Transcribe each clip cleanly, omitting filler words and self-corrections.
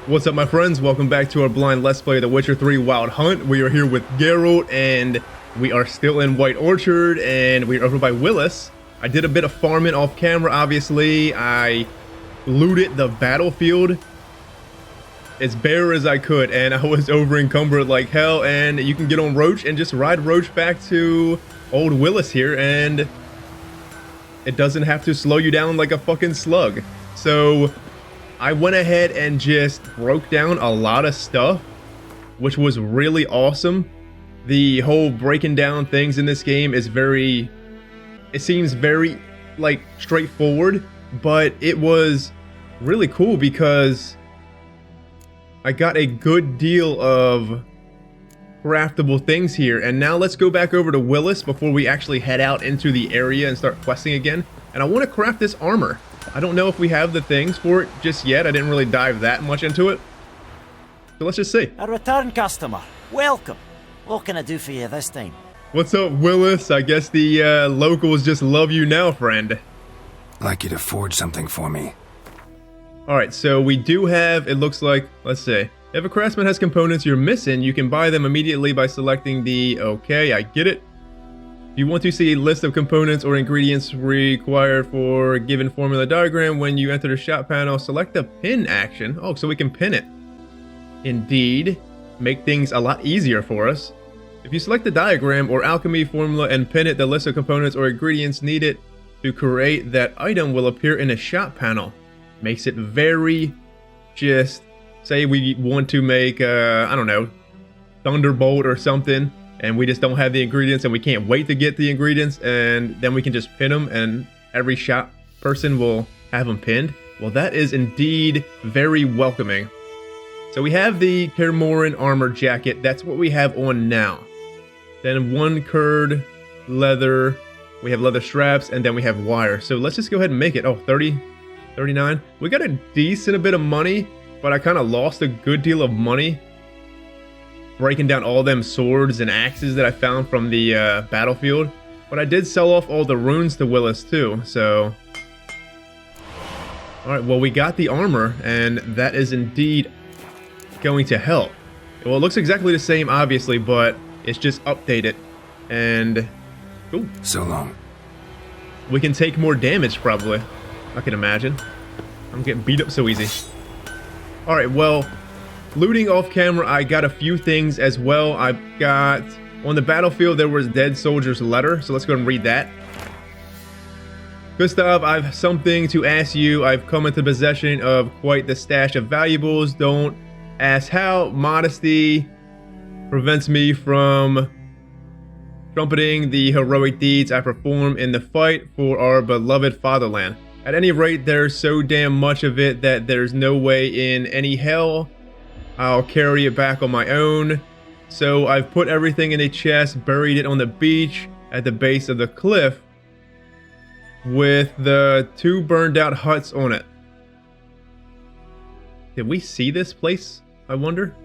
What's up, my friends? Welcome back to our blind Let's Play The Witcher 3 Wild Hunt. We are here with Geralt, and we are still in White Orchard, and we're over by Willis. I did a bit of farming off camera, obviously. I looted the battlefield as bare as I could, and I was over encumbered like hell, and you can get on Roach and just ride Roach back to old Willis here, and it doesn't have to slow you down like a fucking slug. So I went ahead and just broke down a lot of stuff, which was really awesome. The whole breaking down things in this game is it seems very, like, straightforward, but it was really cool because I got a good deal of craftable things here. And now let's go back over to Willis before we actually head out into the area and start questing again. And I want to craft this armor. I don't know if we have the things for it just yet. I didn't really dive that much into it. So let's just see. A return customer. Welcome. What can I do for you this time? What's up, Willis? I guess the locals just love you now, friend. Like you to forge something for me. Alright, so we do have, it looks like, let's see. If a craftsman has components you're missing, you can buy them immediately by selecting the, okay, I get it. If you want to see a list of components or ingredients required for a given formula diagram, when you enter the shop panel, select the pin action. Oh, so we can pin it. Indeed. Make things a lot easier for us. If you select the diagram or alchemy formula and pin it, the list of components or ingredients needed to create that item will appear in a shop panel. Makes it very just, say we want to make, I don't know, Thunderbolt or something, and we just don't have the ingredients and we can't wait to get the ingredients, and then we can just pin them and every shop person will have them pinned. Well, that is indeed very welcoming. So we have the Kermoran armor jacket. That's what we have on now. Then one curd leather. We have leather straps, and then we have wire. So let's just go ahead and make it. Oh, 30, 39. We got a decent bit of money, but I kind of lost a good deal of money breaking down all them swords and axes that I found from the battlefield. But I did sell off all the runes to Willis too, so... Alright, well, we got the armor, and that is indeed going to help. Well, it looks exactly the same, obviously, but it's just updated. And... Ooh. So long. We can take more damage, probably. I can imagine. I'm getting beat up so easy. Alright, well... Looting off camera, I got a few things as well. I've got... On the battlefield, there was Dead Soldier's Letter, so let's go and read that. Gustav, I've something to ask you. I've come into possession of quite the stash of valuables. Don't ask how. Modesty prevents me from trumpeting the heroic deeds I perform in the fight for our beloved fatherland. At any rate, there's so damn much of it that there's no way in any hell I'll carry it back on my own. So I've put everything in a chest, buried it on the beach at the base of the cliff with the 2 burned out huts on it. Did we see this place, I wonder?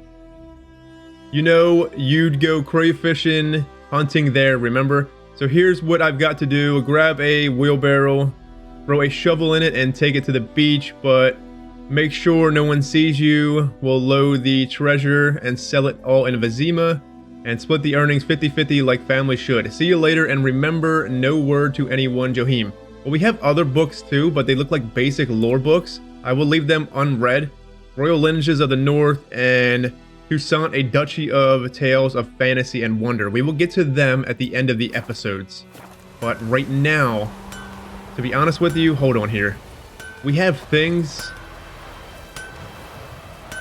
You know, you'd go crayfishing, hunting there, remember? So here's what I've got to do. Grab a wheelbarrow, throw a shovel in it, and take it to the beach, but make sure no one sees you. We'll load the treasure and sell it all in Vizima and split the earnings 50-50 like family should. See you later, and remember, no word to anyone, Johim. Well, we have other books too, but they look like basic lore books. I will leave them unread. Royal Lineages of the North and Toussaint, a Duchy of Tales of Fantasy and Wonder. We will get to them at the end of the episodes. But right now, to be honest with you, hold on here. We have things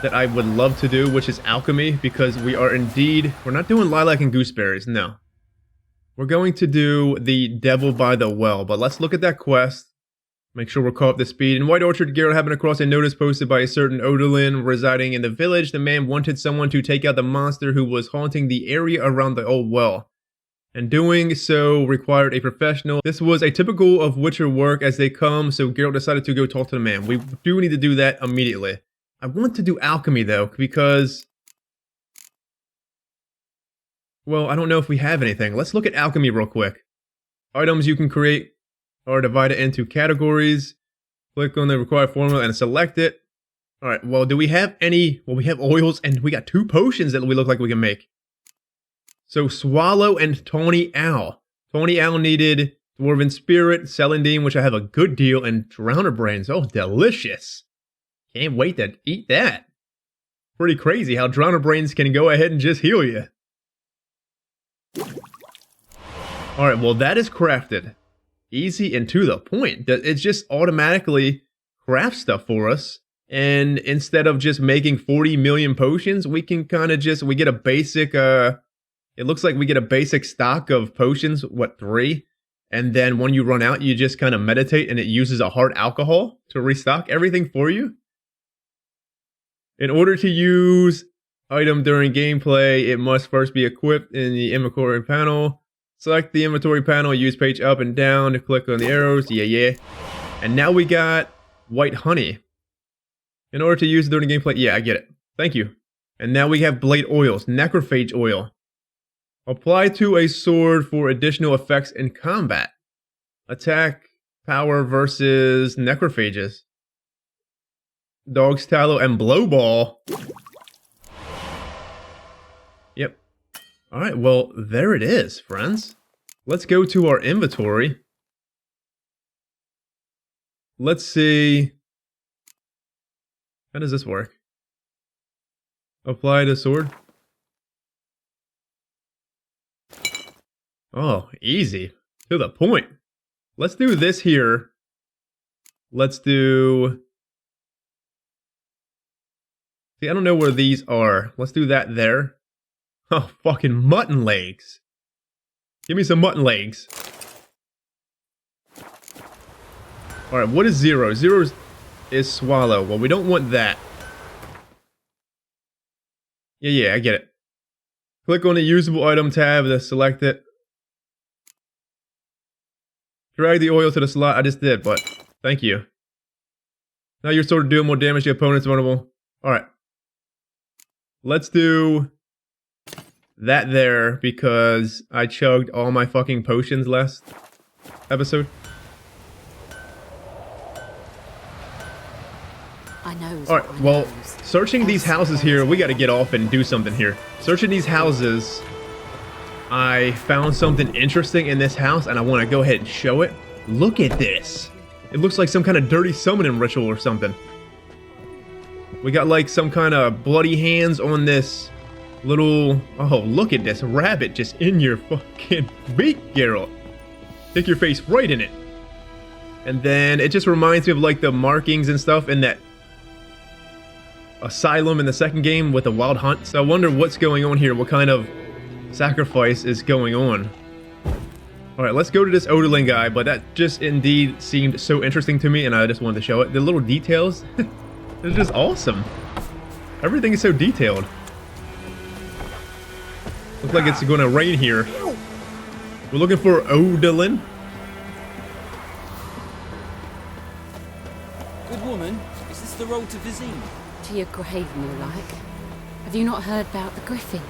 that I would love to do, which is alchemy, because we are indeed... We're not doing lilac and gooseberries, no. We're going to do the Devil by the Well, but let's look at that quest. Make sure we're caught up to speed. In White Orchard, Geralt happened across a notice posted by a certain Odolin residing in the village. The man wanted someone to take out the monster who was haunting the area around the old well, and doing so required a professional. This was atypical of Witcher work as they come, so Geralt decided to go talk to the man. We do need to do that immediately. I want to do alchemy though, because... Well, I don't know if we have anything. Let's look at alchemy real quick. Items you can create are divided into categories. Click on the required formula and select it. Alright, well, do we have any... Well, we have oils, and we got 2 potions that we look like we can make. So, Swallow and Tawny Owl. Tawny Owl needed Dwarven Spirit, Celandine, which I have a good deal, and Drowner Brains. Oh, delicious. Can't wait to eat that. Pretty crazy how Drowner Brains can go ahead and just heal you. Alright, well, that is crafted. Easy and to the point. It just automatically crafts stuff for us. And instead of just making 40 million potions, we can kind of just, we get a basic, it looks like we get a basic stock of potions, what, 3? And then when you run out, you just kind of meditate and it uses a hard alcohol to restock everything for you. In order to use item during gameplay, it must first be equipped in the inventory panel. Select the inventory panel, use page up and down to click on the arrows, yeah. And now we got white honey. In order to use it during gameplay, yeah, I get it. Thank you. And now we have blade oils, necrophage oil. Apply to a sword for additional effects in combat. Attack power versus necrophages. Dog's tallow and blowball. Yep. Alright, well, there it is, friends. Let's go to our inventory. Let's see. How does this work? Apply to sword. Oh, easy. To the point. Let's do this here. Let's do... See, I don't know where these are. Let's do that there. Oh, fucking mutton legs. Give me some mutton legs. Alright, what is 0? 0 is swallow. Well, we don't want that. Yeah, I get it. Click on the usable item tab to select it. Drag the oil to the slot. I just did, but thank you. Now you're sort of doing more damage to opponents vulnerable. Alright. Let's do that there because I chugged all my fucking potions last episode. Alright, well, searching these houses here, we gotta get off and do something here. Searching these houses, I found something interesting in this house and I want to go ahead and show it. Look at this. It looks like some kind of dirty summoning ritual or something. We got like some kind of bloody hands on this little... Oh, look at this rabbit just in your fucking beak, Geralt. Stick your face right in it. And then it just reminds me of like the markings and stuff in that asylum in the second game with the wild hunt. So I wonder what's going on here. What kind of sacrifice is going on? Alright, let's go to this Odalin guy, but that just indeed seemed so interesting to me and I just wanted to show it. The little details, they're just awesome. Everything is so detailed. Looks like it's gonna rain here. We're looking for Odalin. Good woman, is this the road to Vizine? To your grave, more like. Have you not heard about the griffin?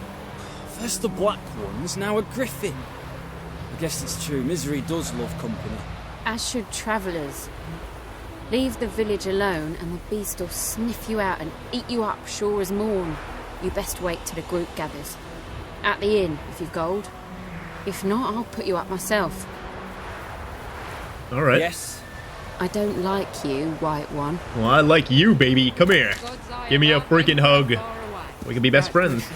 First the black ones, now a griffin. I guess it's true, misery does love company. As should travellers. Leave the village alone and the beast will sniff you out and eat you up sure as morn. You best wait till the group gathers. At the inn, if you've gold. If not, I'll put you up myself. Alright. Yes. I don't like you, White One. Well, I like you, baby. Come here. Give me a freaking hug. We can be best friends.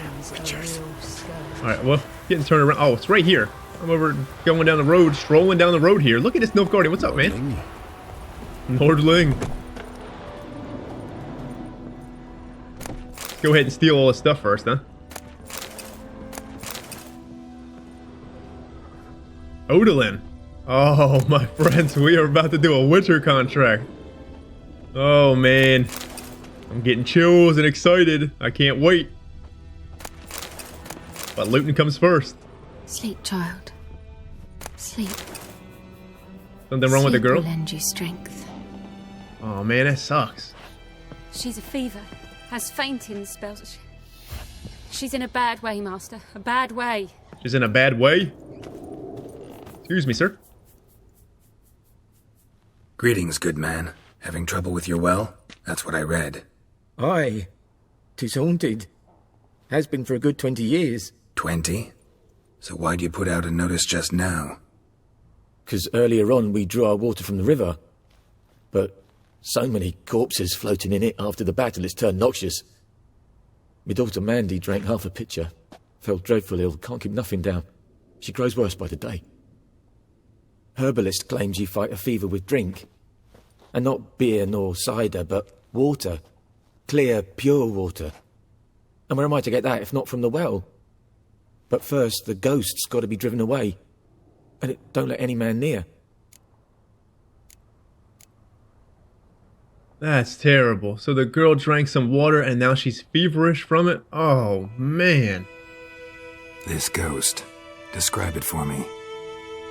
Alright, well, getting turned around. Oh, it's right here. I'm over going down the road, strolling down the road here. Look at this Nilfgaardian. What's up, man? Nordling. Let's go ahead and steal all this stuff first, huh? Odalin. Oh, my friends, we are about to do a winter contract. Oh, man. I'm getting chills and excited. I can't wait. But looting comes first. Sleep, child. Sleep. Something wrong with the girl? Sleep will lend you strength. Oh, man, that sucks. She's a fever. Has fainting spells. She's in a bad way, Master. A bad way. She's in a bad way? Excuse me, sir. Greetings, good man. Having trouble with your well? That's what I read. Aye. 'Tis haunted. Has been for a good 20 years. 20? So why'd you put out a notice just now? 'Cause earlier on we drew our water from the river. But so many corpses floating in it after the battle it's turned noxious. My daughter Mandy drank half a pitcher. Fell dreadful ill, can't keep nothing down. She grows worse by the day. Herbalist claims you fight a fever with drink. And not beer nor cider, but water. Clear, pure water. And where am I to get that if not from the well? But first, the ghost's got to be driven away. And it don't let any man near. That's terrible. So the girl drank some water and now she's feverish from it? Oh, man. This ghost. Describe it for me.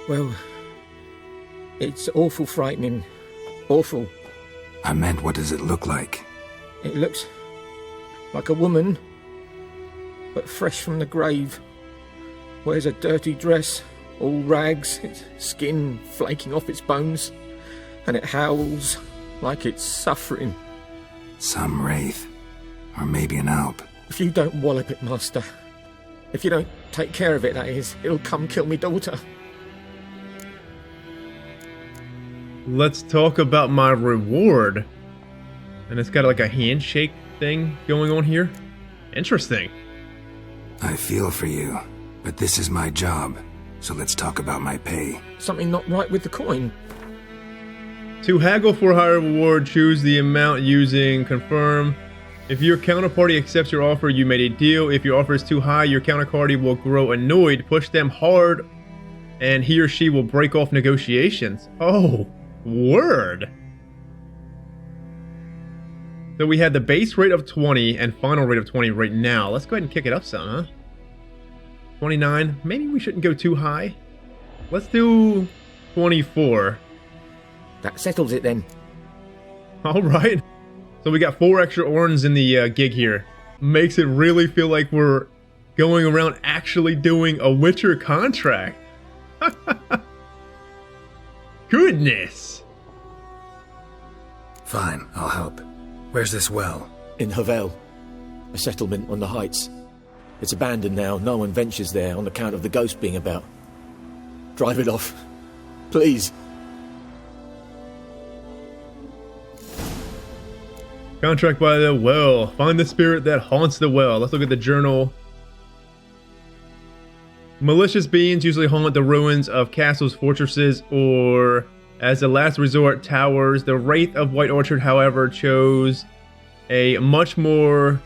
Well, it's awful frightening. Awful. I meant, what does it look like? It looks like a woman, but fresh from the grave. Wears a dirty dress, all rags, its skin flaking off its bones, and it howls like it's suffering. Some wraith. Or maybe an alp. If you don't wallop it, Master, if you don't take care of it, that is, it'll come kill me daughter. Let's talk about my reward. And it's got like a handshake thing going on here. Interesting. I feel for you, but this is my job, so let's talk about my pay. Something not right with the coin. To haggle for a higher reward, choose the amount using confirm. If your counterparty accepts your offer, you made a deal. If your offer is too high, your counterparty will grow annoyed. Push them hard, and he or she will break off negotiations. Oh, word. So we had the base rate of 20 and final rate of 20 right now. Let's go ahead and kick it up some, huh? 29. Maybe we shouldn't go too high. Let's do 24. That settles it then. All right. So we got 4 extra oranges in the gig here. Makes it really feel like we're going around actually doing a Witcher contract. Goodness. Fine, I'll help. Where's this well? In Havel, a settlement on the heights. It's abandoned now. No one ventures there on account of the ghost being about. Drive it off, please. Contract by the well. Find the spirit that haunts the well. Let's look at the journal. Malicious beings usually haunt the ruins of castles, fortresses, or as a last resort, towers. The Wraith of White Orchard, however, chose a much more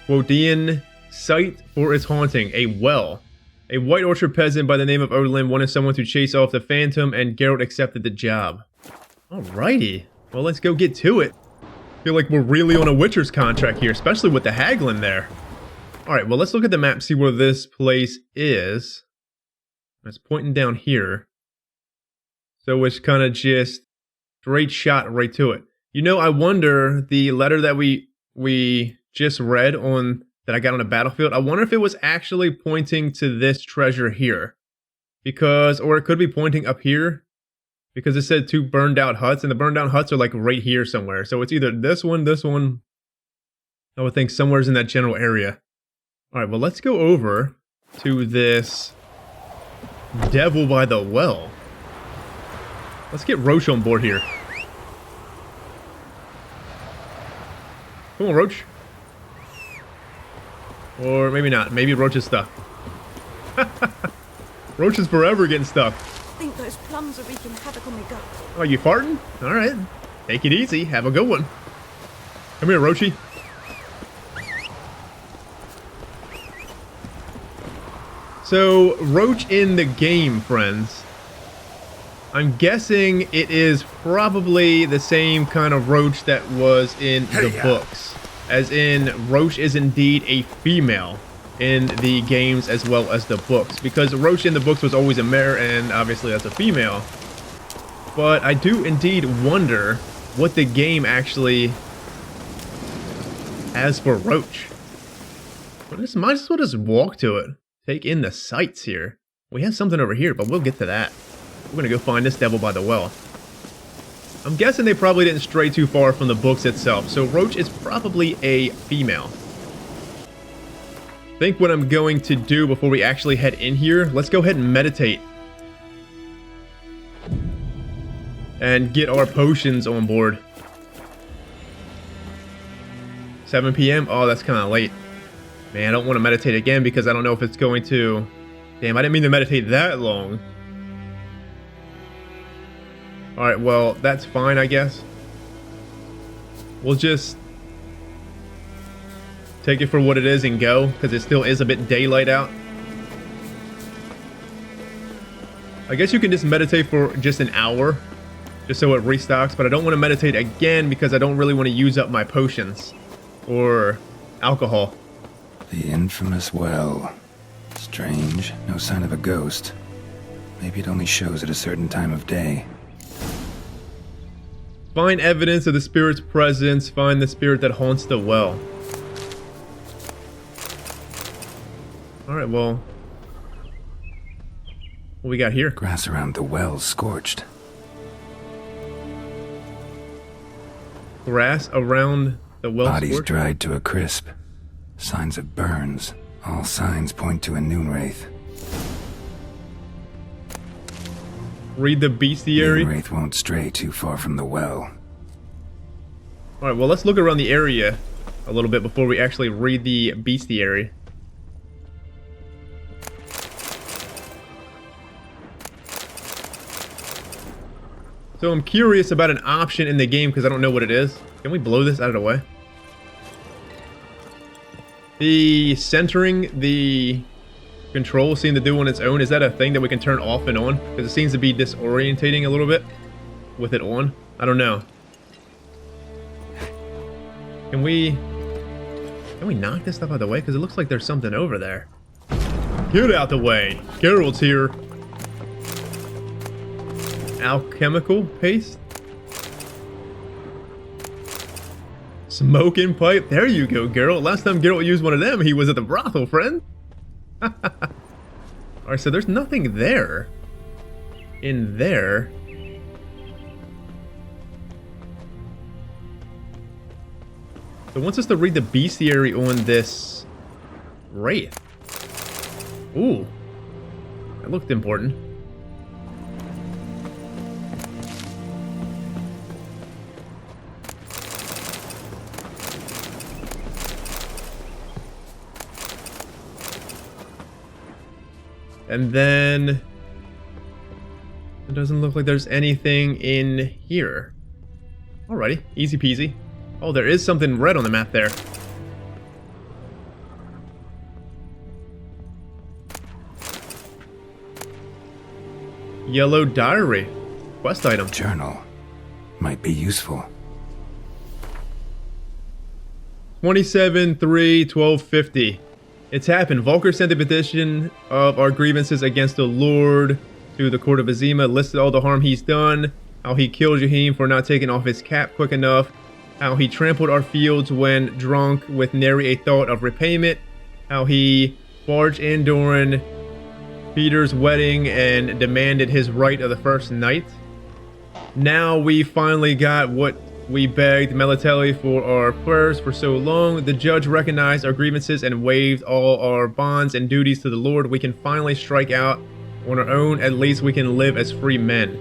Woodian site for its haunting, a well. A White Orchard peasant by the name of Odin wanted someone to chase off the phantom, and Geralt accepted the job. Alrighty. Well, let's go get to it. Feel like we're really on a Witcher's contract here, especially with the haggling there. Alright, well, let's look at the map, see where this place is. It's pointing down here. So it's kind of just straight shot right to it. You know, I wonder, the letter that we just read on, that I got on the battlefield, I wonder if it was actually pointing to this treasure here. Because, or it could be pointing up here. Because it said 2 burned out huts, and the burned down huts are like right here somewhere. So it's either this one. I would think somewhere's in that general area. Alright, well, let's go over to this devil by the well. Let's get Roach on board here. Come on, Roach. Or maybe not. Maybe Roach is stuck. Roach is forever getting stuck. I think those plums are wreaking havoc on my gut. Oh, you farting? Alright. Take it easy. Have a good one. Come here, Roachy. So, Roach in the game, friends. I'm guessing it is probably the same kind of Roach that was in the books. As in, Roach is indeed a female in the games as well as the books. Because Roach in the books was always a mare, and obviously that's a female. But I do indeed wonder what the game actually has for Roach. Might as well just walk to it. Take in the sights here. We have something over here, but we'll get to that. We're gonna go find this devil by the well. I'm guessing they probably didn't stray too far from the books itself, so Roach is probably a female. I think what I'm going to do before we actually head in here, let's go ahead and meditate. And get our potions on board. 7 p.m.? Oh, that's kind of late. Man, I don't want to meditate again because I don't know if it's going to... Damn, I didn't mean to meditate that long. Alright, well, that's fine, I guess. We'll just take it for what it is and go, because it still is a bit daylight out. I guess you can just meditate for just an hour, just so it restocks, but I don't want to meditate again because I don't really want to use up my potions or alcohol. The infamous well. Strange. No sign of a ghost. Maybe it only shows at a certain time of day. Find evidence of the spirit's presence. Find the spirit that haunts the well. Alright, well. What we got here? Grass around the well scorched. Grass around the well Bodies scorched? dried to a crisp. Signs of burns. All signs point to a noon wraith. Read the bestiary. Noon wraith won't stray too far from the well. Alright, well, let's look around the area a little bit before we actually read the bestiary. So I'm curious about an option in the game because I don't know what it is. Can we blow this out of the way? The centering the control seem to do on its own. Is that a thing that we can turn off and on? Because it seems to be disorientating a little bit with it on. I don't know. Can we knock this stuff out of the way? Because it looks like there's something over there. Get out the way. Geralt's here. Alchemical paste. Smoking pipe. There you go, Geralt. Last time Geralt used one of them, he was at the brothel, friend. Alright, so there's nothing there. In there. It wants us to read the bestiary on this wraith. Ooh. That looked important. And then it doesn't look like there's anything in here. Alrighty, easy peasy. Oh, there is something red on the map there. Yellow diary. Quest item. Journal. Might be useful. 27/3/1250. It's happened. Volker sent a petition of our grievances against the Lord to the court of Azima, listed all the harm he's done, how he killed Jahim for not taking off his cap quick enough, how he trampled our fields when drunk with nary a thought of repayment, how he barged in during Peter's wedding and demanded his right of the first night. Now we finally got what we begged Melatelli for our prayers for so long. The judge recognized our grievances and waived all our bonds and duties to the Lord. We can finally strike out on our own. At least we can live as free men.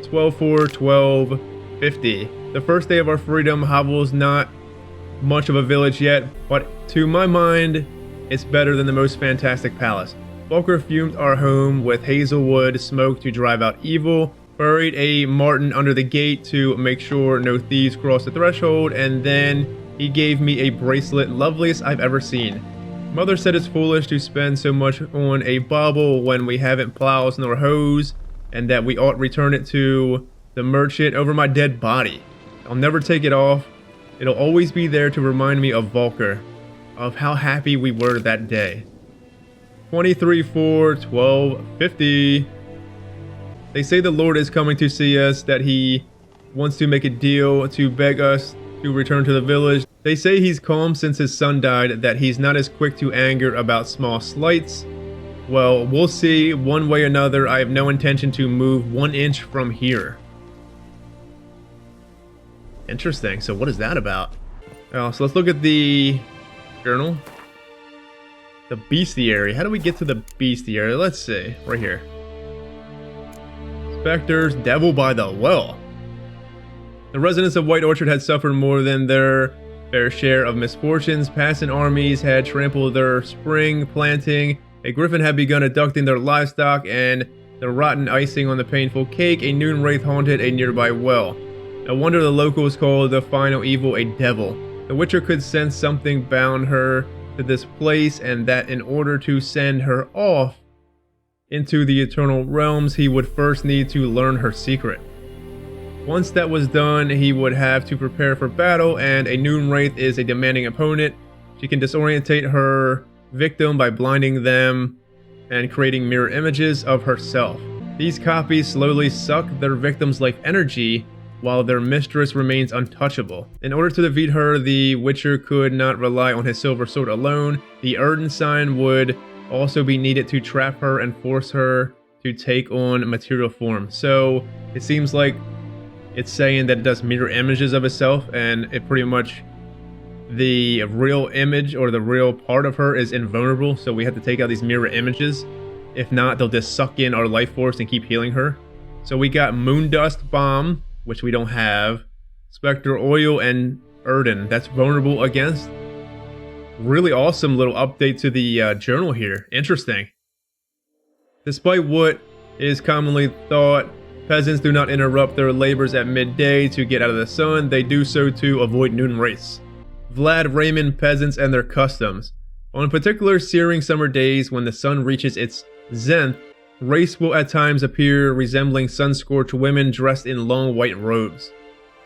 12/4/1250. The first day of our freedom. Havel's not much of a village yet, but to my mind, it's better than the most fantastic palace. Volker fumed our home with hazelwood smoke to drive out evil. Buried a marten under the gate to make sure no thieves cross the threshold, and then he gave me a bracelet, loveliest I've ever seen. Mother said it's foolish to spend so much on a bauble when we haven't plows nor hoes, and that we ought return it to the merchant over my dead body. I'll never take it off. It'll always be there to remind me of Volker, of how happy we were that day. 23/4/1250. They say the Lord is coming to see us, that he wants to make a deal to beg us to return to the village. They say he's calm since his son died, that he's not as quick to anger about small slights. Well, we'll see. One way or another, I have no intention to move 1 inch from here. Interesting. So what is that about? Oh, so let's look at the journal. The bestiary. How do we get to the bestiary? Let's see. Right here. Spectres, devil by the well. The residents of White Orchard had suffered more than their fair share of misfortunes. Passing armies had trampled their spring planting. A griffin had begun abducting their livestock, and the rotten icing on the painful cake, a noon wraith haunted a nearby well. No wonder the locals called the final evil a devil. The Witcher could sense something bound her to this place, and that in order to send her off into the eternal realms, he would first need to learn her secret. Once that was done, he would have to prepare for battle, and a noon wraith is a demanding opponent. She can disorientate her victim by blinding them and creating mirror images of herself. These copies slowly suck their victim's life energy, while their mistress remains untouchable. In order to defeat her, the Witcher could not rely on his silver sword alone. The Erden sign would also be needed to trap her and force her to take on material form. So it seems like it's saying that it does mirror images of itself, and it pretty much, the real image or the real part of her is invulnerable, so we have to take out these mirror images. If not, they'll just suck in our life force and keep healing her. So we got Moondust Bomb, which we don't have, Spectre Oil, and Erden. That's vulnerable against. Really awesome little update to the journal here. Interesting. Despite what is commonly thought, peasants do not interrupt their labors at midday to get out of the sun. They do so to avoid noon wraiths. Vlad Raymond peasants and their customs. On particular searing summer days when the sun reaches its zenith, wraiths will at times appear resembling sun-scorched women dressed in long white robes.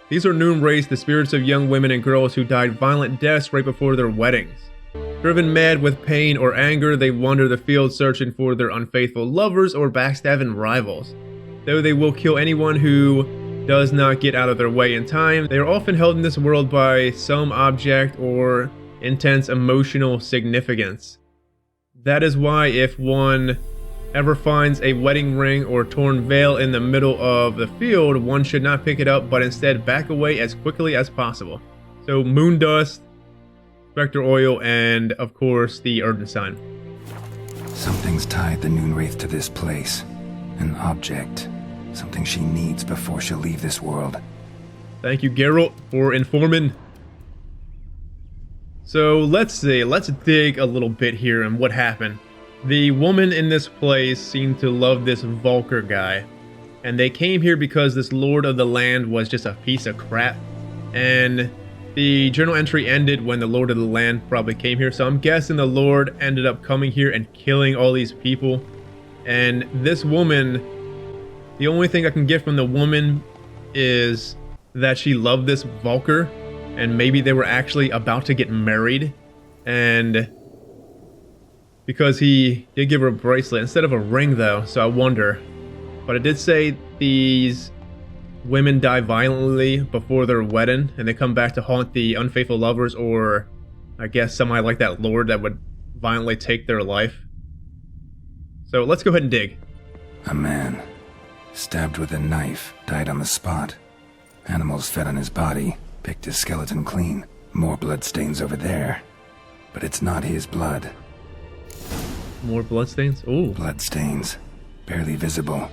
These are noon wraiths, the spirits of young women and girls who died violent deaths right before their weddings. Driven mad with pain or anger, they wander the field searching for their unfaithful lovers or backstabbing rivals. Though they will kill anyone who does not get out of their way in time, they are often held in this world by some object or intense emotional significance. That is why if one ever finds a wedding ring or torn veil in the middle of the field, one should not pick it up, but instead back away as quickly as possible. So Moondust, Spectre Oil, and of course the Erden sign. Something's tied the noon wraith to this place. An object. Something she needs before she'll leave this world. Thank you, Geralt, for informing. So let's see, let's dig a little bit here and what happened. The woman in this place seemed to love this Volker guy, and they came here because this lord of the land was just a piece of crap, and the journal entry ended when the lord of the land probably came here, so I'm guessing the lord ended up coming here and killing all these people. And this woman, the only thing I can get from the woman is that she loved this Volker, and maybe they were actually about to get married, and because he did give her a bracelet instead of a ring though, so I wonder. But it did say these women die violently before their wedding, and they come back to haunt the unfaithful lovers, or I guess somebody like that lord that would violently take their life. So let's go ahead and dig. A man, stabbed with a knife, died on the spot. Animals fed on his body, picked his skeleton clean. More bloodstains over there. But it's not his blood. More bloodstains? Ooh. Bloodstains, barely visible.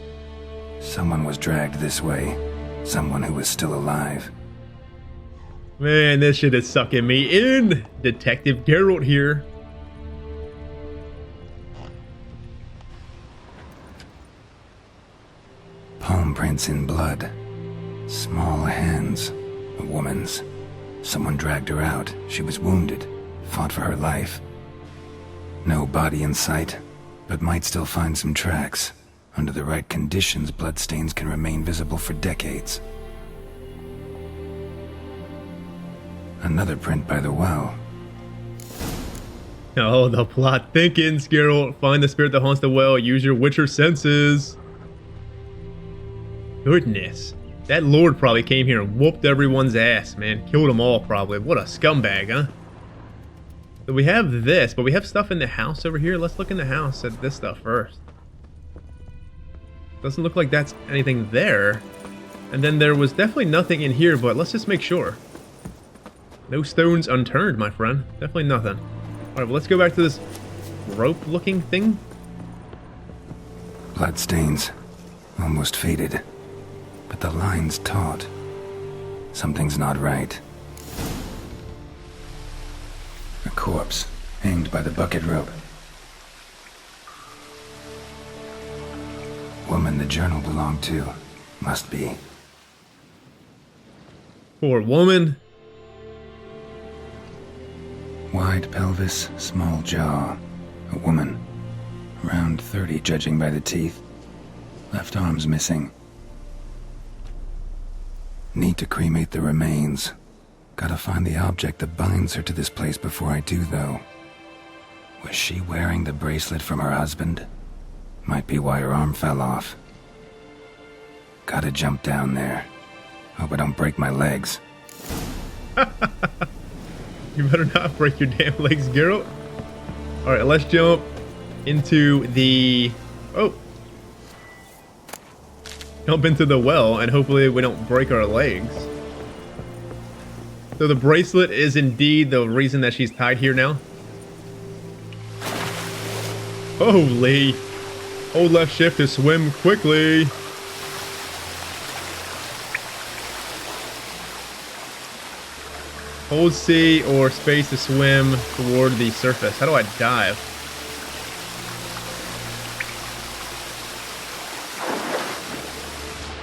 Someone was dragged this way. Someone who was still alive. Man, this shit is sucking me in. Detective Geralt here. Palm prints in blood. Small hands. A woman's. Someone dragged her out. She was wounded. Fought for her life. No body in sight, but might still find some tracks. Under the right conditions, bloodstains can remain visible for decades. Another print by the well. Oh, the plot thickens, Geralt. Find the spirit that haunts the well. Use your Witcher senses. Goodness. That lord probably came here and whooped everyone's ass, man. Killed them all, probably. What a scumbag, huh? So we have this, but we have stuff in the house over here. Let's look in the house at this stuff first. Doesn't look like that's anything there. And then there was definitely nothing in here, but let's just make sure. No stones unturned, my friend. Definitely nothing. Alright, well, let's go back to this rope-looking thing. Bloodstains. Almost faded. But the line's taut. Something's not right. A corpse, hanged by the bucket rope. Woman the journal belonged to. Must be. Poor woman. Wide pelvis, small jaw. A woman. Around 30, judging by the teeth. Left arm's missing. Need to cremate the remains. Gotta find the object that binds her to this place before I do, though. Was she wearing the bracelet from her husband? Might be why her arm fell off. Gotta jump down there. Hope I don't break my legs. You better not break your damn legs, Geralt. Alright, let's jump into the... Oh! Jump into the well, and hopefully we don't break our legs. So the bracelet is indeed the reason that she's tied here now. Holy! Hold left shift to swim quickly. Hold C or space to swim toward the surface. How do I dive?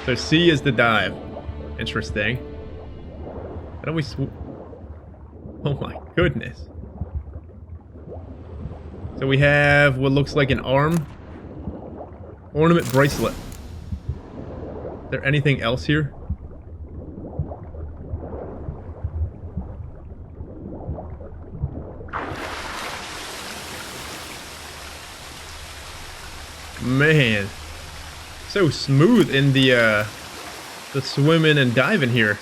So C is the dive. Interesting. How do we Oh my goodness. So we have what looks like an arm. Ornament bracelet. Is there anything else here? Man, so smooth in the swimming and diving here.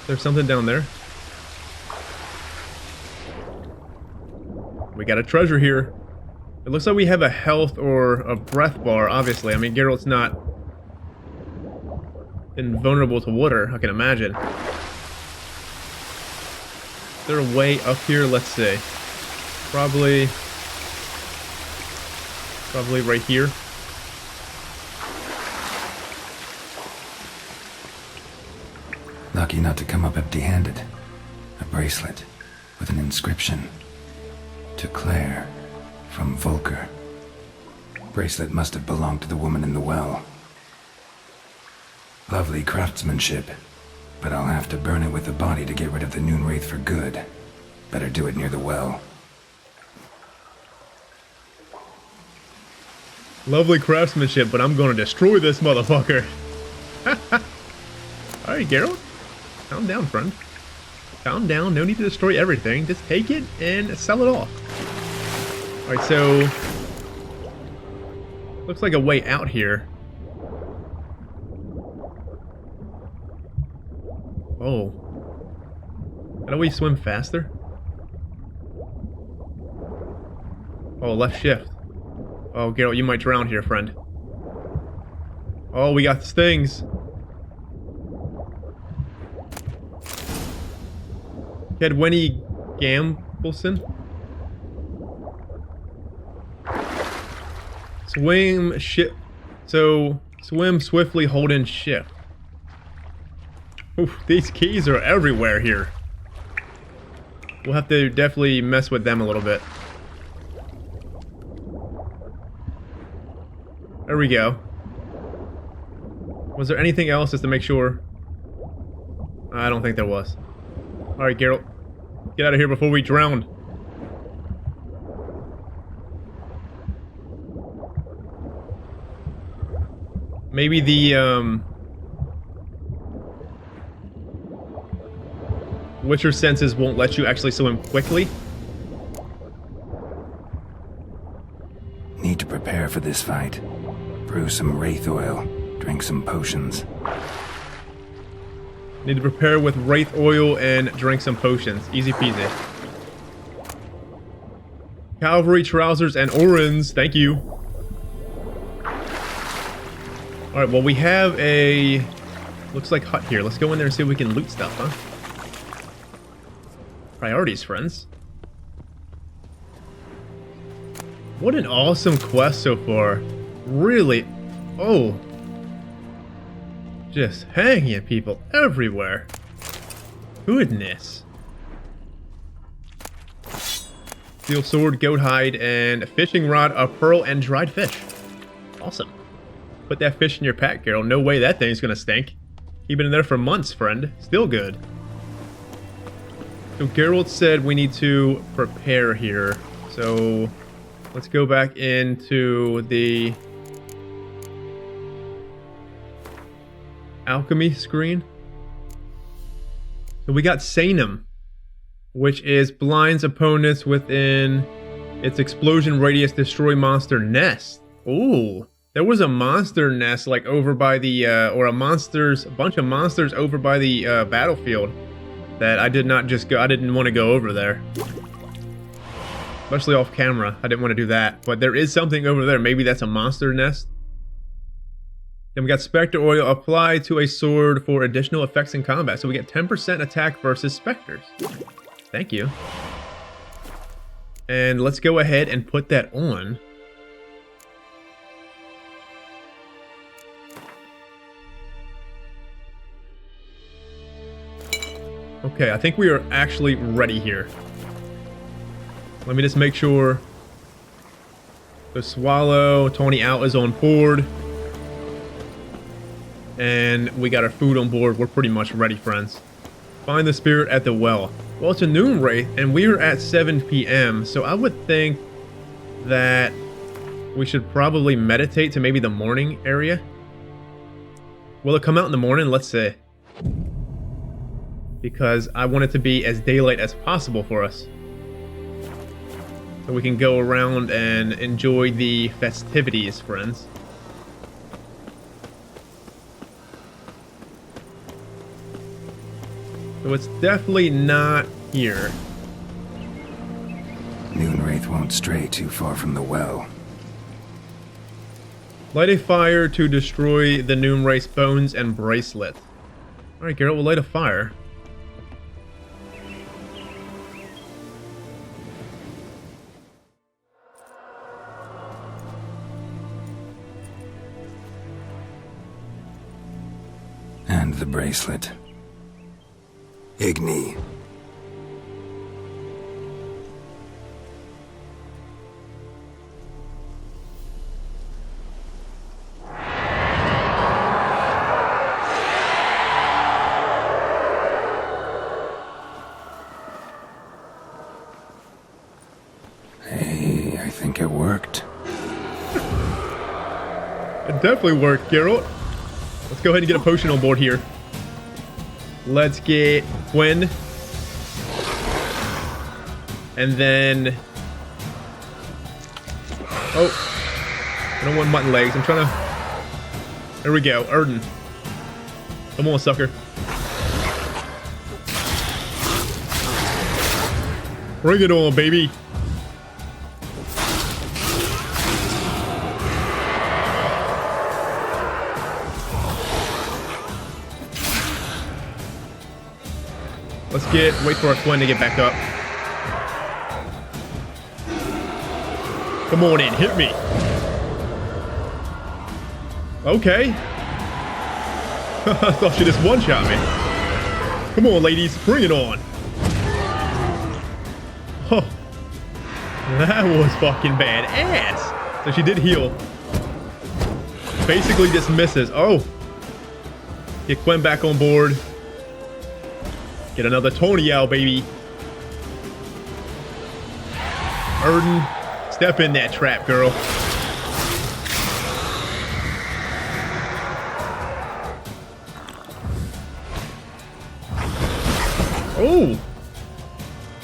There's something down there. We got a treasure here. It looks like we have a health or a breath bar, obviously. I mean, Geralt's not invulnerable to water, I can imagine. Is there a way up here? Let's see. Probably right here. Lucky not to come up empty-handed. A bracelet with an inscription. To Claire, from Volker. Bracelet must have belonged to the woman in the well. Lovely craftsmanship, but I'll have to burn it with the body to get rid of the noon wraith for good. Better do it near the well. Lovely craftsmanship, but I'm gonna destroy this motherfucker. Alright, Geralt. Calm down, friend. Calm down. No need to destroy everything. Just take it and sell it off. Alright, so... looks like a way out here. Oh. How do we swim faster? Oh, left shift. Oh, Geralt, you might drown here, friend. Oh, we got stings. Kedwenny Gambleson. Swim shift. So, swim swiftly, hold in shift. Oof, these keys are everywhere here. We'll have to definitely mess with them a little bit. There we go. Was there anything else just to make sure? I don't think there was. Alright, Geralt. Get out of here before we drown. Maybe the, Witcher senses won't let you actually swim quickly. Need to prepare for this fight. Brew some wraith oil. Drink some potions. Need to prepare with wraith oil and drink some potions. Easy peasy. Cavalry trousers and orens. Thank you. Alright, well, we have a... looks like hut here. Let's go in there and see if we can loot stuff, huh? Priorities, friends. What an awesome quest so far. Really. Oh. Just hanging people everywhere. Goodness. Steel sword, goat hide, and a fishing rod, a pearl, and dried fish. Awesome. Put that fish in your pack, Geralt. No way that thing's gonna stink. You've been in there for months, friend. Still good. So Geralt said we need to prepare here. So let's go back into the alchemy screen. So we got Sanum, which is blinds opponents within its explosion radius, destroy monster nest. Ooh, there was a monster nest like over by the, or a bunch of monsters over by the battlefield that I did not just go, I didn't want to go over there. Especially off camera, I didn't want to do that. But there is something over there, maybe that's a monster nest. Then we got Spectre Oil applied to a sword for additional effects in combat. So we get 10% attack versus Spectres. Thank you. And let's go ahead and put that on. Okay, I think we are actually ready here. Let me just make sure the Swallow, Tony Out is on board. And we got our food on board. We're pretty much ready, friends. Find the spirit at the well. Well, it's a noon wraith, and we're at 7 p.m. So I would think that we should probably meditate to maybe the morning area. Will it come out in the morning? Let's see. Because I want it to be as daylight as possible for us. So we can go around and enjoy the festivities, friends. So it's definitely not here. Noon wraith won't stray too far from the well. Light a fire to destroy the noon wraith's bones and bracelet. Alright, Geralt, we'll light a fire. And the bracelet. Igni. Hey, I think it worked. It definitely worked, Geralt. Let's go ahead and get a potion on board here. Let's get Gwen. And then... oh. I don't want mutton legs. I'm trying to... there we go. Erden. Come on, sucker. Bring it on, baby. Let's wait for our twin to get back up. Come on in, hit me. Okay. I thought she just one-shot me. Come on, ladies, bring it on. Oh, that was fucking badass. So she did heal. Basically just misses. Oh. Get Gwen back on board. Get another Tony out, baby. Erden, step in that trap, girl. Oh!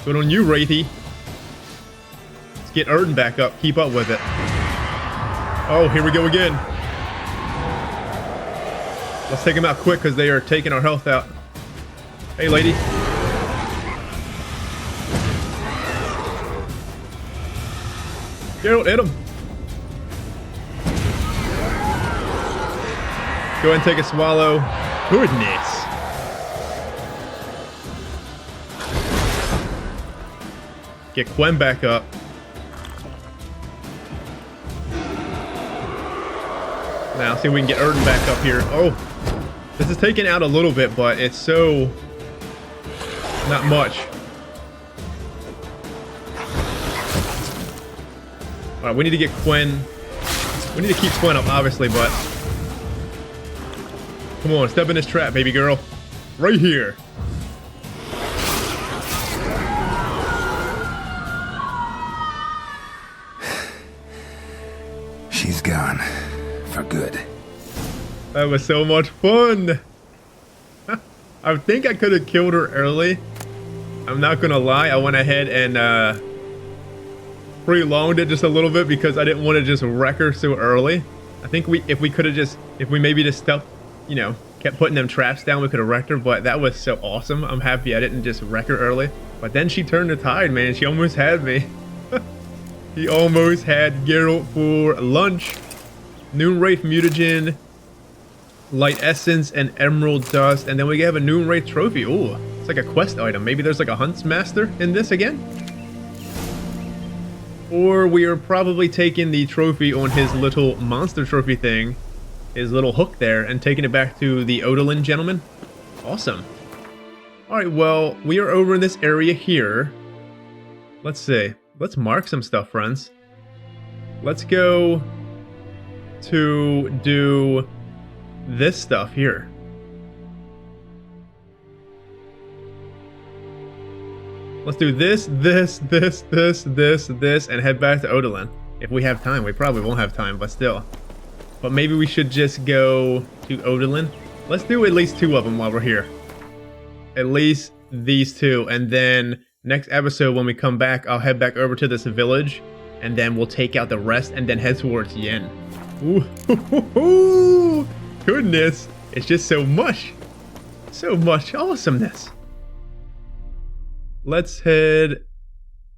Good on you, Wraithy. Let's get Erden back up. Keep up with it. Oh, here we go again. Let's take them out quick because they are taking our health out. Hey, lady. Geralt, hit him. Go ahead and take a swallow. Goodness. Get Quen back up. Now, see if we can get Erden back up here. Oh, this is taking out a little bit, but it's so not much. All right, we need to get Quen. We need to keep Quen up, obviously, but come on, step in this trap, baby girl. Right here. She's gone. For good. That was so much fun. I think I could have killed her early. I'm not gonna lie, I went ahead and prolonged it just a little bit because I didn't want to just wreck her so early. I think if we maybe just stuck, you know, kept putting them traps down, we could have wrecked her, but that was so awesome. I'm happy I didn't just wreck her early. But then she turned the tide, man. She almost had me. He almost had Geralt for lunch. Noon Wraith Mutagen, Light Essence, and Emerald Dust. And then we have a Noon Wraith Trophy. Ooh, it's like a quest item. Maybe there's like a Huntsmaster in this again? Or we are probably taking the trophy on his little monster trophy thing, his little hook there, and taking it back to the Odolin gentleman. Awesome. Alright, well, we are over in this area here. Let's see. Let's mark some stuff, friends. Let's go to do this stuff here. Let's do this, and head back to Odolin. If we have time. We probably won't have time, but still. But maybe we should just go to Odolin. Let's do at least 2 of them while we're here. At least these 2, and then next episode when we come back, I'll head back over to this village, and then we'll take out the rest, and then head towards Yen. Ooh, goodness, it's just so much awesomeness. Let's head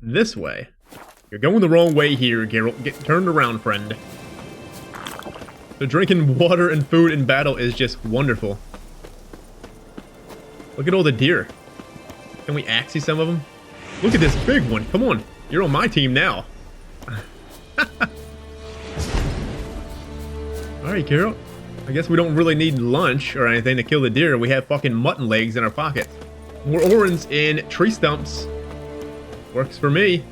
this way. You're going the wrong way here, Geralt. Get turned around, friend. So drinking water and food in battle is just wonderful. Look at all the deer. Can we axie some of them? Look at this big one. Come on. You're on my team now. Alright, Geralt. I guess we don't really need lunch or anything to kill the deer. We have fucking mutton legs in our pockets. More orens in tree stumps. Works for me.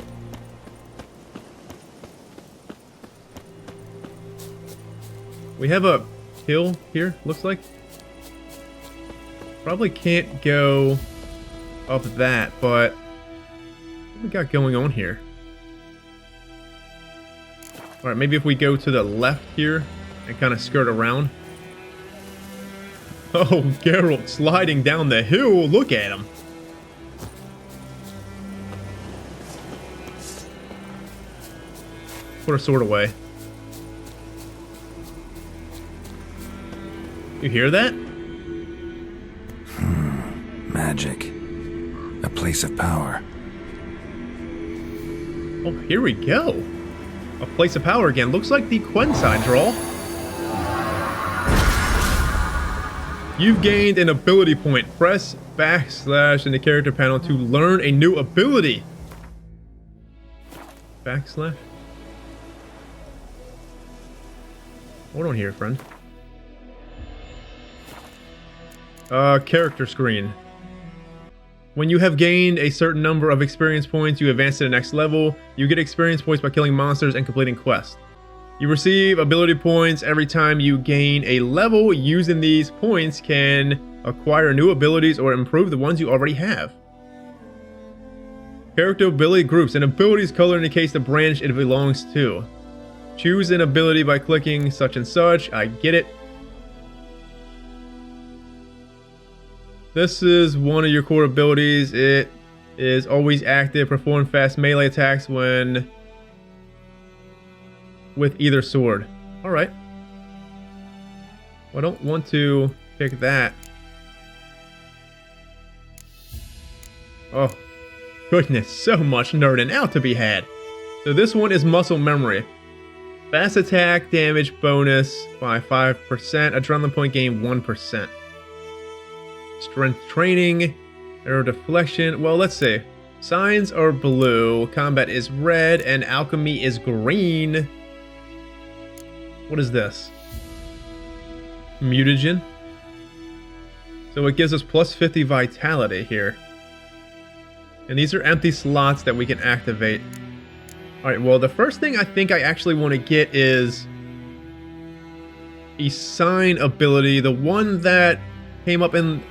We have a hill here, looks like. Probably can't go up that, but what we got going on here? Alright, maybe if we go to the left here and kind of skirt around. Oh, Geralt sliding down the hill. Look at him. Put our sword away. You hear that? Magic. A place of power. Oh, here we go. A place of power again. Looks like the Quen side draw. You've gained an ability point. Press backslash in the character panel to learn a new ability. Backslash? Hold on here, friend. Character screen. When you have gained a certain number of experience points, you advance to the next level. You get experience points by killing monsters and completing quests. You receive ability points every time you gain a level. Using these points can acquire new abilities or improve the ones you already have. Character ability groups. An ability's color indicates the branch it belongs to. Choose an ability by clicking such and such. I get it. This is one of your core abilities. It is always active. Perform fast melee attacks when with either sword. Alright. Well, I don't want to pick that. Oh, goodness, so much nerding out to be had. So this one is muscle memory. Fast attack damage bonus by 5%. Adrenaline point gain 1%. Strength training. Arrow deflection. Well, let's see. Signs are blue. Combat is red. And alchemy is green. What is this? Mutagen. So it gives us plus 50 vitality here. And these are empty slots that we can activate. Alright, well, the first thing I think I actually want to get is a sign ability. The one that came up in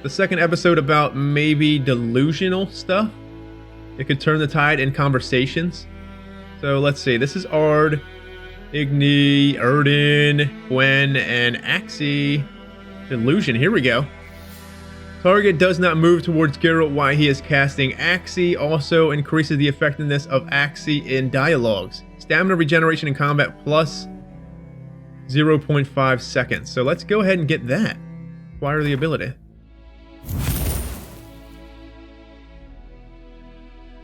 the second episode about maybe delusional stuff. It could turn the tide in conversations. So let's see. This is Ard, Igni, Erden, Gwen, and Axie. Delusion. Here we go. Target does not move towards Geralt while he is casting Axie. Also increases the effectiveness of Axie in dialogues. Stamina regeneration in combat plus 0.5 seconds. So let's go ahead and get that. Acquire the ability.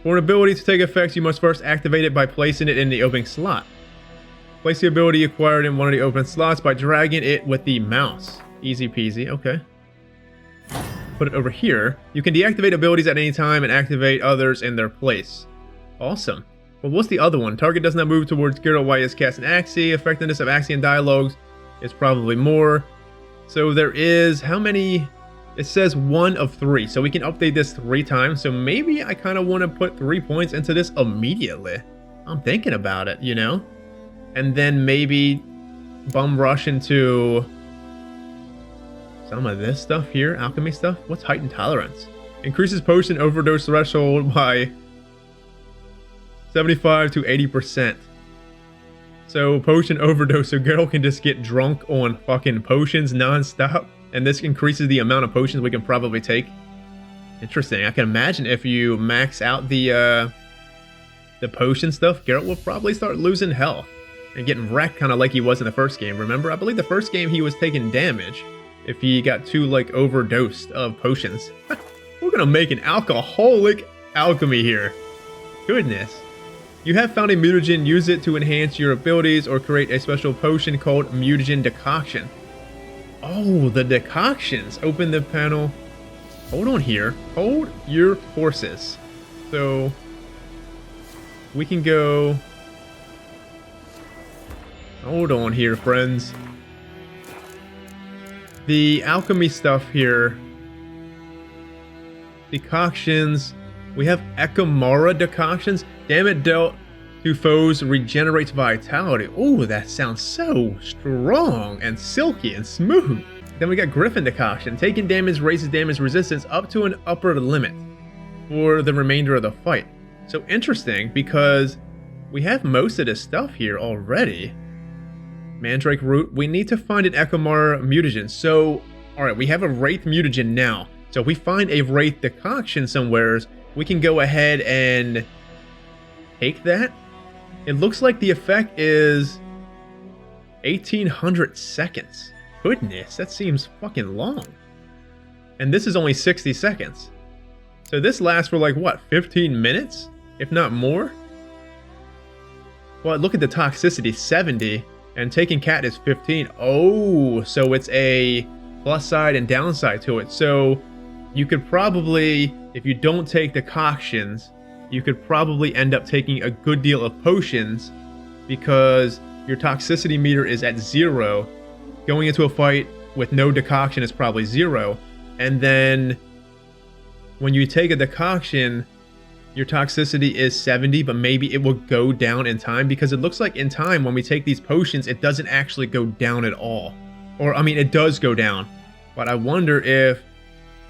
For an ability to take effect, you must first activate it by placing it in the opening slot. Place the ability acquired in one of the open slots by dragging it with the mouse. Easy peasy. Okay. Put it over here. You can deactivate abilities at any time and activate others in their place. Awesome. Well, what's the other one? Target does not move towards Geralt while he is casting Axie. Effectiveness of Axie in dialogues is probably more. So there is, how many? It says 1 of 3. So we can update this 3 times. So maybe I kind of want to put 3 points into this immediately. I'm thinking about it, you know? And then maybe bum rush into some of this stuff here, alchemy stuff. What's heightened tolerance? Increases potion overdose threshold by 75 to 80%. So potion overdose, so Geralt can just get drunk on fucking potions non-stop. And this increases the amount of potions we can probably take. Interesting. I can imagine if you max out the potion stuff, Geralt will probably start losing health and getting wrecked kind of like he was in the first game. Remember, I believe the first game he was taking damage if he got too, like, overdosed of potions. We're gonna make an alcoholic alchemy here. Goodness. You have found a mutagen. Use it to enhance your abilities or create a special potion called Mutagen Decoction. Oh, the decoctions. Open the panel. Hold on here. Hold your horses. So we can go. Hold on here, friends. The alchemy stuff here. Decoctions. We have Ekamara decoctions. Damage dealt to foes regenerates vitality. Oh, that sounds so strong and silky and smooth. Then we got Griffin decoction. Taking damage raises damage resistance up to an upper limit for the remainder of the fight. So interesting because we have most of this stuff here already. Mandrake root. We need to find an Ekamara mutagen. So, alright, we have a wraith mutagen now. So if we find a wraith decoction somewheres, we can go ahead and take that. It looks like the effect is 1800 seconds. Goodness, that seems fucking long. And this is only 60 seconds. So this lasts for like, what, 15 minutes? If not more? Well, look at the toxicity, 70. And taking cat is 15. Oh, so it's a plus side and downside to it. So you could probably, if you don't take decoctions, you could probably end up taking a good deal of potions because your toxicity meter is at 0. Going into a fight with no decoction is probably 0. And then when you take a decoction, your toxicity is 70, but maybe it will go down in time because it looks like in time when we take these potions, it doesn't actually go down at all. Or, I mean, it does go down. But I wonder if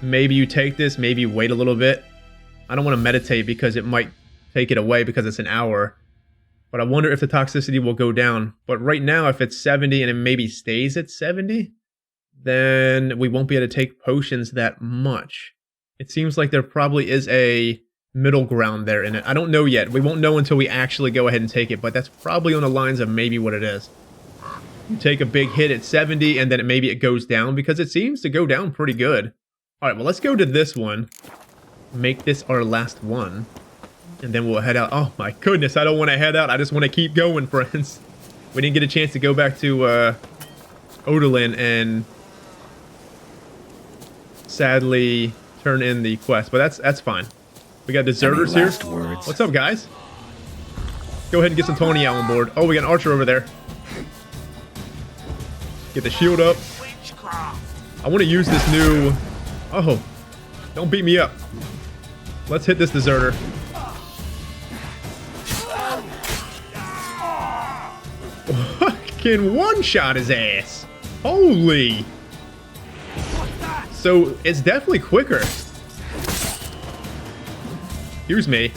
maybe you take this, maybe wait a little bit. I don't want to meditate because it might take it away because it's an hour. But I wonder if the toxicity will go down. But right now, if it's 70 and it maybe stays at 70, then we won't be able to take potions that much. It seems like there probably is a middle ground there in it. I don't know yet. We won't know until we actually go ahead and take it, but that's probably on the lines of maybe what it is. You take a big hit at 70 and then maybe it goes down because it seems to go down pretty good. All right, well, let's go to this one. Make this our last one. And then we'll head out. Oh my goodness, I don't want to head out. I just want to keep going, friends. We didn't get a chance to go back to Odalin and sadly turn in the quest, but that's fine. We got deserters here. What's up, guys? Go ahead and get some Tony out on board. Oh, we got an archer over there. Get the shield up. I want to use this new... Oh, don't beat me up. Let's hit this deserter. Can one-shot his ass. Holy. So, it's definitely quicker. Excuse me.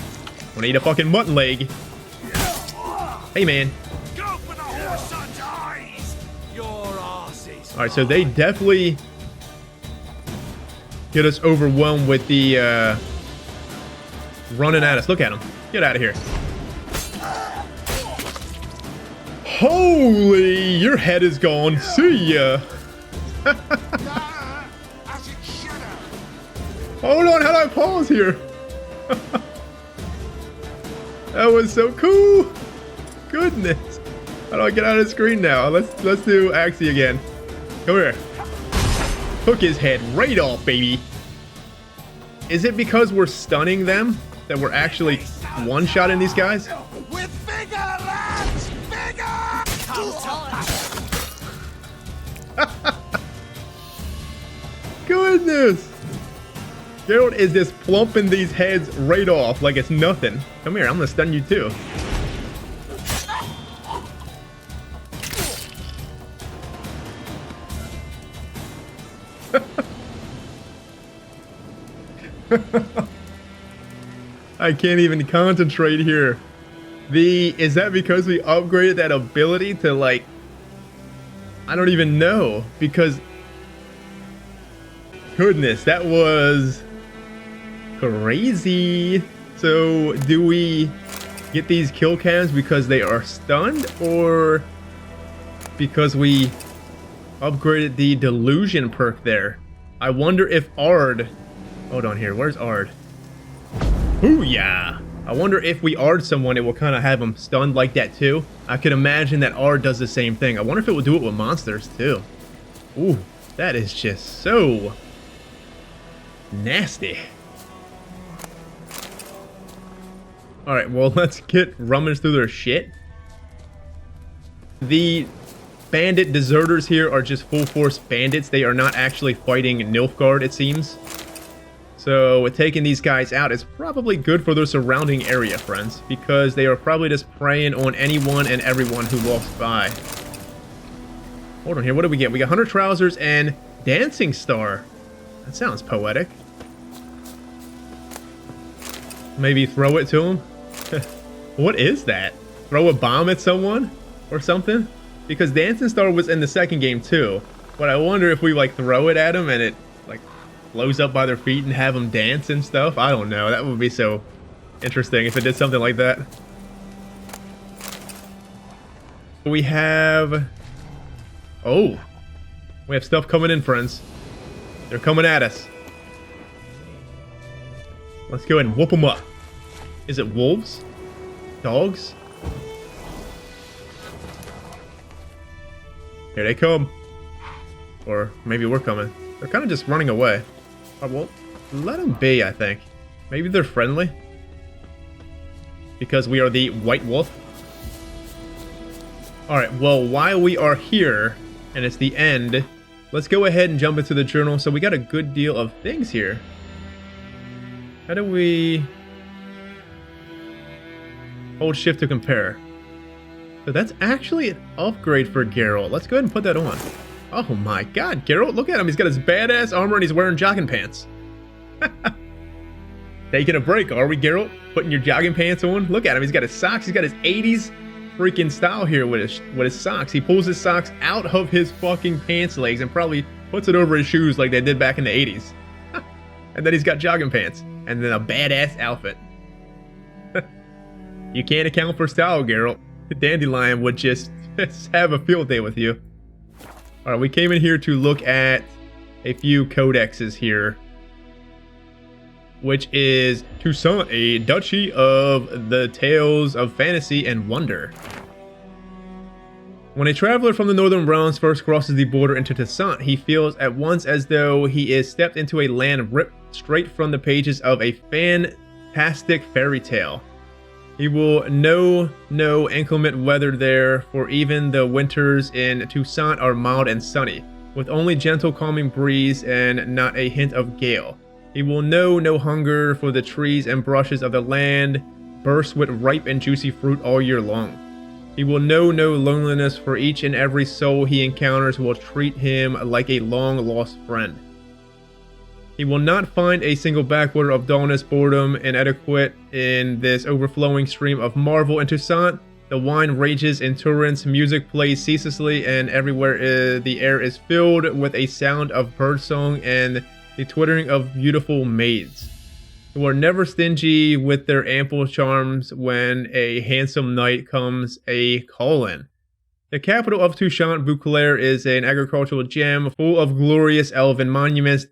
Wanna eat a fucking mutton leg. Hey, man. Alright, so they definitely get us overwhelmed with the running at us. Look at them. Get out of here. Holy, your head is gone. See ya. Hold on, how do I pause here? That was so cool. Goodness. How do I get out of the screen now? Let's do Axie again. Come here. Took his head right off, baby. Is it because we're stunning them that we're actually one-shotting these guys? With vigor, lads! Vigor! Goodness. Geralt is just plumping these heads right off like it's nothing. Come here, I'm gonna stun you too. I can't even concentrate here. Is that because we upgraded that ability to, like, I don't even know, because goodness, that was crazy. So do we get these kill cams because they are stunned, or because we upgraded the delusion perk there? I wonder if Ard, hold on here, where's Ard? Ooh, yeah. I wonder if we Ard someone, it will kind of have them stunned like that too. I could imagine that Ard does the same thing. I wonder if it will do it with monsters too. Ooh, that is just so nasty. Alright, well, let's get rummage through their shit. The bandit deserters here are just full force bandits. They are not actually fighting Nilfgaard, it seems. So taking these guys out is probably good for their surrounding area, friends, because they are probably just preying on anyone and everyone who walks by. Hold on here, what do we get? We got Hunter Trousers and Dancing Star. That sounds poetic. Maybe throw it to him? What is that? Throw a bomb at someone or something? Because Dancing Star was in the second game too. But I wonder if we like throw it at them and it like blows up by their feet and have them dance and stuff. I don't know. That would be so interesting if it did something like that. We have... Oh. We have stuff coming in, friends. They're coming at us. Let's go ahead and whoop them up. Is it wolves? Dogs? Here they come. Or maybe we're coming. They're kind of just running away. Oh, well, let them be, I think. Maybe they're friendly. Because we are the White Wolf. Alright, well, while we are here, and it's the end, let's go ahead and jump into the journal. So we got a good deal of things here. How do we... Hold shift to compare. So that's actually an upgrade for Geralt. Let's go ahead and put that on. Oh my god, Geralt, look at him. He's got his badass armor and he's wearing jogging pants. Taking a break, are we, Geralt? Putting your jogging pants on? Look at him. He's got his socks. He's got his 80s freaking style here with his socks. He pulls his socks out of his fucking pants legs and probably puts it over his shoes like they did back in the 80s. And then he's got jogging pants. And then a badass outfit. You can't account for style, Geralt. Dandelion would just have a field day with you. Alright, we came in here to look at a few codexes here. Which is Toussaint, a Duchy of the Tales of Fantasy and Wonder. When a traveler from the Northern Realms first crosses the border into Toussaint, he feels at once as though he is stepped into a land ripped straight from the pages of a fantastic fairy tale. He will know no inclement weather there, for even the winters in Toussaint are mild and sunny, with only gentle calming breeze and not a hint of gale. He will know no hunger, for the trees and brushes of the land burst with ripe and juicy fruit all year long. He will know no loneliness, for each and every soul he encounters will treat him like a long-lost friend. He will not find a single backwater of dullness, boredom, inadequate in this overflowing stream of marvel in Toussaint. The wine rages in torrents, music plays ceaselessly, and everywhere the air is filled with a sound of birdsong and the twittering of beautiful maids, who are never stingy with their ample charms when a handsome knight comes a-calling. The capital of Toussaint, Beauclair, is an agricultural gem full of glorious elven monuments,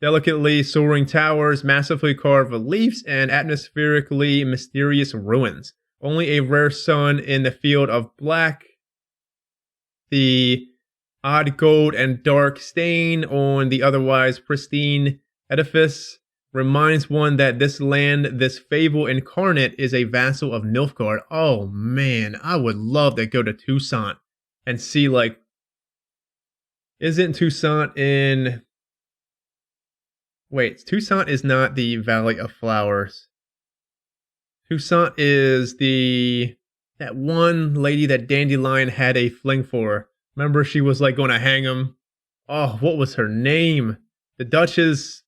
delicately soaring towers, massively carved reliefs, and atmospherically mysterious ruins. Only a rare sun in the field of black, the odd gold and dark stain on the otherwise pristine edifice, reminds one that this land, this fable incarnate, is a vassal of Nilfgaard. Oh man, I would love to go to Toussaint and see, like, isn't Toussaint in... Wait, Toussaint is not the Valley of Flowers. Toussaint is that one lady that Dandelion had a fling for. Remember, she was like going to hang him. Oh, what was her name? The Duchess...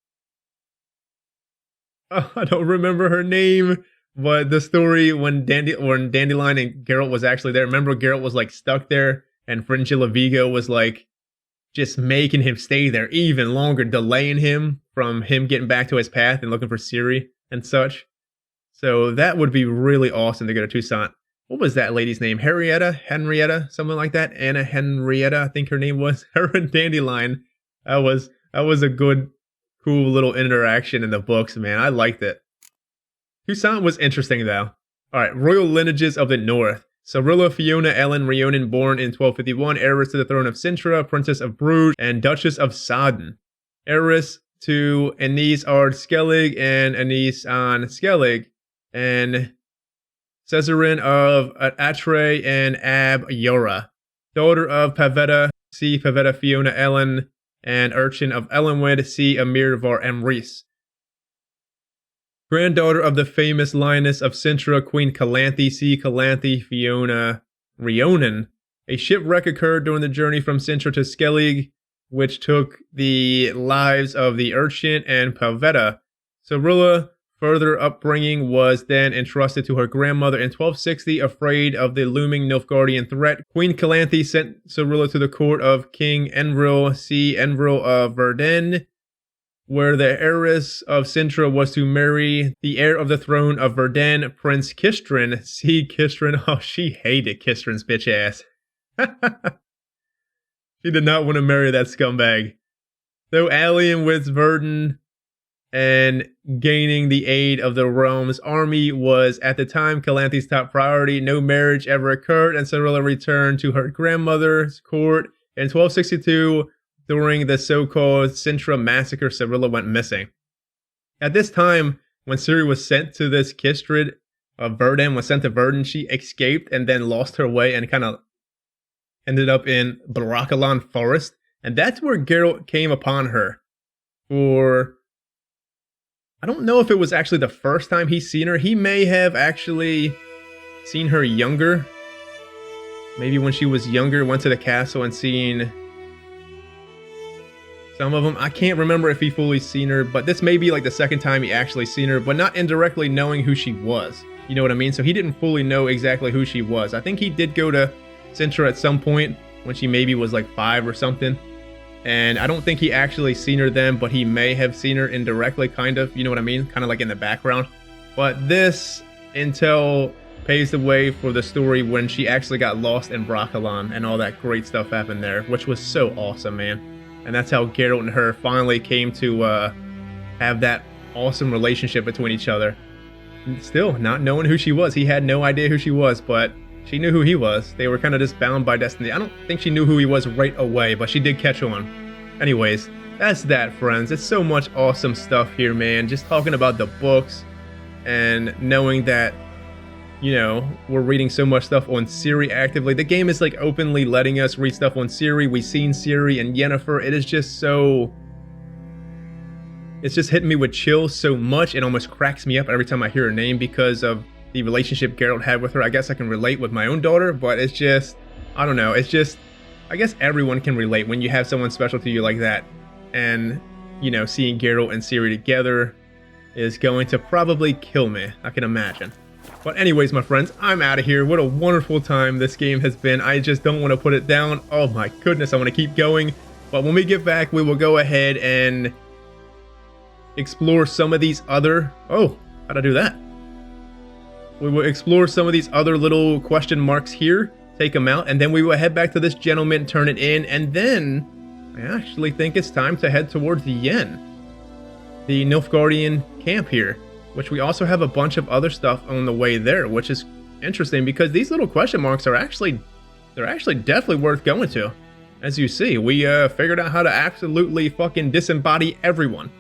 Oh, I don't remember her name, but the story when Dandelion and Geralt was actually there. Remember, Geralt was like stuck there, and Fringilla Vigo was like just making him stay there even longer, delaying him from him getting back to his path and looking for Ciri and such. So that would be really awesome to go to Toussaint. What was that lady's name? Henrietta, something like that. Anna Henrietta, I think her name was. Her and Dandelion. That was a good, cool little interaction in the books, man. I liked it. Toussaint was interesting, though. Alright, royal lineages of the north. Cirilla Fiona Ellen Rhiannon, born in 1251, heiress to the throne of Sintra, Princess of Bruges, and Duchess of Sodden. Heiress to Anise Ard Skellig and Anise an Skellig, and Cesarin of Atre and Ab Yora. Daughter of Pavetta, see Pavetta Fiona Ellen, and Urchin of Ellenwood, see Amir var Emrys. Granddaughter of the famous lioness of Sintra, Queen Calanthe, see Calanthe Fiona Rhiannon. A shipwreck occurred during the journey from Sintra to Skellig, which took the lives of the Urchin and Pavetta. Cirilla, further upbringing, was then entrusted to her grandmother in 1260. Afraid of the looming Nilfgaardian threat, Queen Calanthe sent Cirilla to the court of King Envril, see Envril of Verdun, where the heiress of Sintra was to marry the heir of the throne of Verdun, Prince Kistrin. See Kistrin. Oh, she hated Kistrin's bitch ass. She did not want to marry that scumbag. Though allying with Verdun and gaining the aid of the realm's army was at the time Calanthe's top priority, no marriage ever occurred, and Cirilla returned to her grandmother's court. In 1262, during the so-called Sintra massacre, Cirilla went missing. At this time, when Ciri was sent to this Kistrid of Verdun, was sent to Verdun, she escaped and then lost her way and kind of ended up in Baracalan Forest. And that's where Geralt came upon her. I don't know if it was actually the first time he's seen her. He may have actually seen her younger. Maybe when she was younger, went to the castle and seen some of them. I can't remember if he fully seen her, but this may be like the second time he actually seen her, but not indirectly knowing who she was. You know what I mean? So he didn't fully know exactly who she was. I think he did go to Sintra at some point when she maybe was like 5 or something. And I don't think he actually seen her then, but he may have seen her indirectly, kind of. You know what I mean? Kind of like in the background. But this intel paves the way for the story when she actually got lost in Brokilon and all that great stuff happened there, which was so awesome, man. And that's how Geralt and her finally came to have that awesome relationship between each other. Still, not knowing who she was. He had no idea who she was, but She knew who he was. They were kind of just bound by destiny. I don't think she knew who he was right away, but she did catch on. Anyways, that's that, friends. It's so much awesome stuff here, man. Just talking about the books and knowing that, you know, we're reading so much stuff on Ciri actively. The game is like openly letting us read stuff on Ciri. We've seen Ciri and Yennefer. It is just so... It's just hitting me with chills so much. It almost cracks me up every time I hear her name because of the relationship Geralt had with her. I guess I can relate with my own daughter, but it's just... I don't know. It's just... I guess everyone can relate when you have someone special to you like that. And, you know, seeing Geralt and Ciri together is going to probably kill me. I can imagine. But anyways, my friends, I'm out of here. What a wonderful time this game has been. I just don't want to put it down. Oh my goodness, I want to keep going. But when we get back, we will go ahead and explore some of these other... Oh, how'd I do that? We will explore some of these other little question marks here, take them out, and then we will head back to this gentleman, turn it in, and then I actually think it's time to head towards the Yen, the Nilfgaardian camp here, which we also have a bunch of other stuff on the way there, which is interesting because these little question marks are actually definitely worth going to. As you see, we figured out how to absolutely fucking disembody everyone.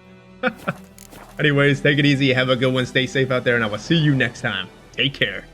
Anyways, take it easy, have a good one, stay safe out there, and I will see you next time. Take care.